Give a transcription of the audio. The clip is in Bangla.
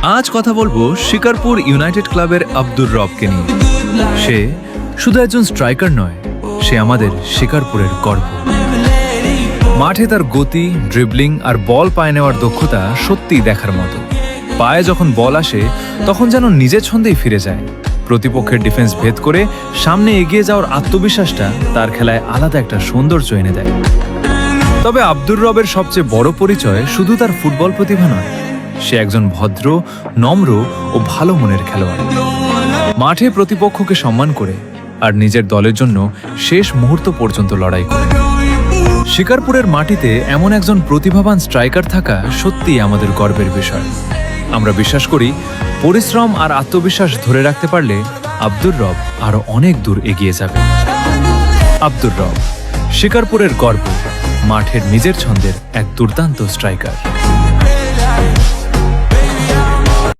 আজ কথা বলবো শিকারপুর ইউনাইটেড ক্লাবের আব্দুর রবকে নিয়ে। সে শুধু একজন স্ট্রাইকার নয়, সে আমাদের শিকারপুরের গর্ব। মাঠে তার গতি, ড্রিবলিং আর বল পায়ে নেওয়ার দক্ষতা সত্যিই দেখার মতো। পায়ে যখন বল আসে তখন যেন নিজের ছন্দেই ফিরে যায়। প্রতিপক্ষের ডিফেন্স ভেদ করে সামনে এগিয়ে যাওয়ার আত্মবিশ্বাসটা তার খেলায় আলাদা একটা সৌন্দর্য এনে দেয়। তবে আব্দুর রবের সবচেয়ে বড় পরিচয় শুধু তার ফুটবল প্রতিভা নয়, সে একজন ভদ্র, নম্র ও ভালো মনের খেলোয়াড়। মাঠে প্রতিপক্ষকে সম্মান করে আর নিজের দলের জন্য শেষ মুহূর্ত পর্যন্ত লড়াই করে। শিকারপুরের মাটিতে এমন একজন প্রতিভাবান স্ট্রাইকার থাকা সত্যিই আমাদের গর্বের বিষয়। আমরা বিশ্বাস করি পরিশ্রম আর আত্মবিশ্বাস ধরে রাখতে পারলে আব্দুর রব আরো অনেক দূর এগিয়ে যাবে। আব্দুর রব শিকারপুরের গর্ব, মাঠের নিজের ছন্দের এক দুর্দান্ত স্ট্রাইকার।